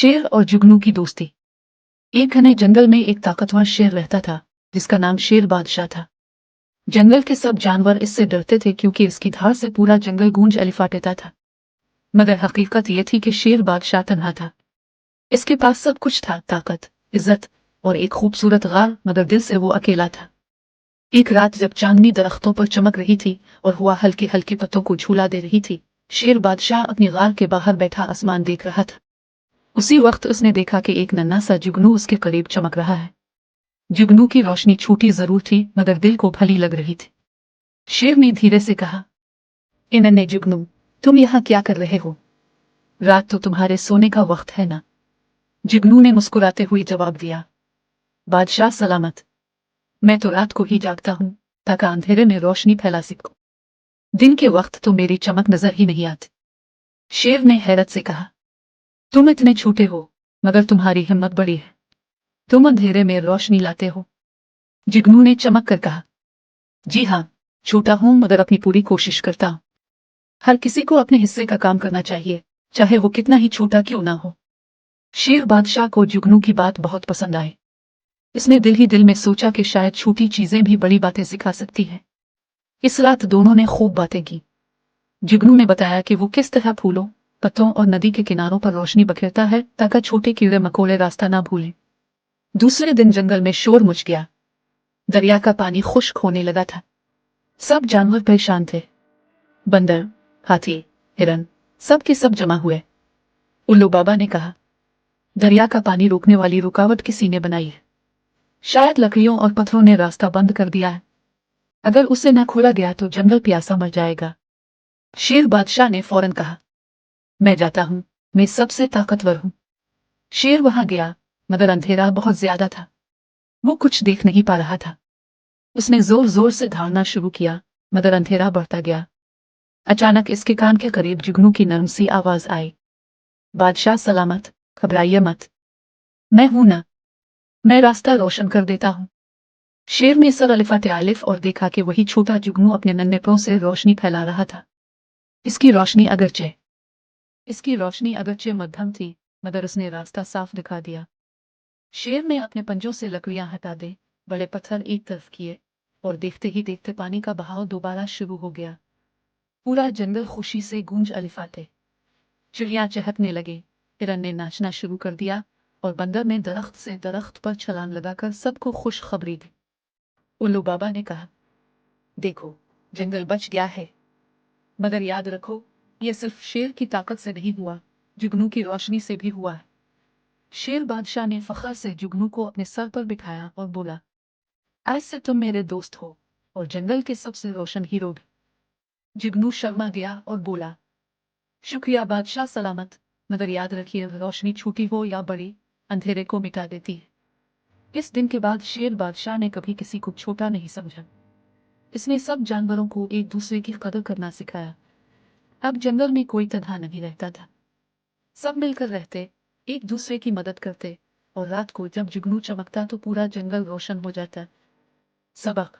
शेर और जुगनू की दोस्ती। एक घने जंगल में एक ताकतवर शेर रहता था जिसका नाम शेर बादशाह था। जंगल के सब जानवर इससे डरते थे क्योंकि इसकी धार से पूरा जंगल गूंज अलिफाटेता था। मगर हकीकत यह थी कि शेर बादशाह तन्हा था। इसके पास सब कुछ था, ताकत, इज्जत और एक खूबसूरत गार, मगर दिल से वो अकेला था। एक रात जब चांदनी दरख्तों पर चमक रही थी और हुआ हल्के हल्के पत्तों को झूला दे रही थी, शेर बादशाह अपनी गार के बाहर बैठा आसमान देख रहा था। उसी वक्त उसने देखा कि एक नन्हा सा जुगनू उसके करीब चमक रहा है। जुगनू की रोशनी छोटी जरूर थी मगर दिल को भली लग रही थी। शेर ने धीरे से कहा, ए नन्हे जुगनू, तुम यहाँ क्या कर रहे हो? रात तो तुम्हारे सोने का वक्त है ना? जुगनू ने मुस्कुराते हुए जवाब दिया, बादशाह सलामत, मैं तो रात को ही जागता हूँ ताकि अंधेरे में रोशनी फैला सकूं। दिन के वक्त तो मेरी चमक नजर ही नहीं आती। शेर ने हैरत से कहा, तुम इतने छोटे हो मगर तुम्हारी हिम्मत बड़ी है। तुम अंधेरे में रोशनी लाते हो। जुगनू ने चमक कर कहा, जी हाँ, छोटा हूं मगर अपनी पूरी कोशिश करता हूं। हर किसी को अपने हिस्से का काम करना चाहिए, चाहे वो कितना ही छोटा क्यों ना हो। शेर बादशाह को जुगनू की बात बहुत पसंद आई। इसने दिल ही दिल में सोचा कि शायद छोटी चीजें भी बड़ी बातें सिखा सकती हैं। इस रात दोनों ने खूब बातें की। जुगनू ने बताया कि वो किस तरह फूलों, पत्तों और नदी के किनारों पर रोशनी बखेरता है ताकि छोटे कीड़े मकोड़े रास्ता ना भूलें। दूसरे दिन जंगल में शोर मच गया। दरिया का पानी खुश्क होने लगा था। सब जानवर परेशान थे। बंदर, हाथी, हिरन, सब के सब जमा हुए। उल्लू बाबा ने कहा, दरिया का पानी रोकने वाली रुकावट किसी ने बनाई है। शायद लकड़ियों और पत्थरों ने रास्ता बंद कर दिया है। अगर उसे न खोला गया तो जंगल प्यासा मर जाएगा। शेर बादशाह ने फौरन कहा, मैं जाता हूं, मैं सबसे ताकतवर हूं। शेर वहां गया मगर अंधेरा बहुत ज्यादा था। वो कुछ देख नहीं पा रहा था। उसने जोर जोर से दौड़ना शुरू किया मगर अंधेरा बढ़ता गया। अचानक इसके कान के करीब जुगनू की नरम सी आवाज आई, बादशाह सलामत, घबराइए मत, मैं हूं ना, मैं रास्ता रोशन कर देता हूं। शेर ने सर अलिफाते आलिफ और देखा कि वही छोटा जुगनू अपने नन्हे पांव से रोशनी फैला रहा था। इसकी रोशनी अगरचे इसकी रोशनी अगरचे मध्यम थी मगर उसने रास्ता साफ दिखा दिया। शेर ने अपने पंजों से लकड़ियां हटा दे, बड़े पत्थर एक तरफ किए और देखते ही देखते पानी का बहाव दोबारा शुरू हो गया। पूरा जंगल खुशी से गूंज अलिफाते। चिड़िया चहकने लगे, हिरन ने नाचना शुरू कर दिया और बंदर ने दरख्त से दरख्त पर छलांग लगाकर सबको खुशखबरी दी। उल्लू बाबा ने कहा, देखो, जंगल बच गया है, मगर याद रखो, यह सिर्फ शेर की ताकत से नहीं हुआ, जुगनू की रोशनी से भी हुआ है। शेर बादशाह ने फख्र से जुगनू को अपने सर पर बिठाया और बोला, आज से तुम मेरे दोस्त हो और जंगल के सबसे रोशन हीरो भी। जुगनू शर्मा गया और बोला, शुक्रिया बादशाह सलामत, मगर याद रखिए, रोशनी छोटी हो या बड़ी, अंधेरे को मिटा देती है। इस दिन के बाद शेर बादशाह ने कभी किसी को छोटा नहीं समझा। इसने सब जानवरों को एक दूसरे की कदर करना सिखाया। अब जंगल में कोई तन्हा नहीं रहता था। सब मिलकर रहते, एक दूसरे की मदद करते और रात को जब जुगनू चमकता तो पूरा जंगल रोशन हो जाता। सबक,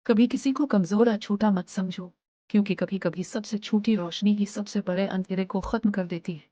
कभी किसी को कमजोर या छोटा मत समझो, क्योंकि कभी कभी सबसे छोटी रोशनी ही सबसे बड़े अंधेरे को खत्म कर देती है।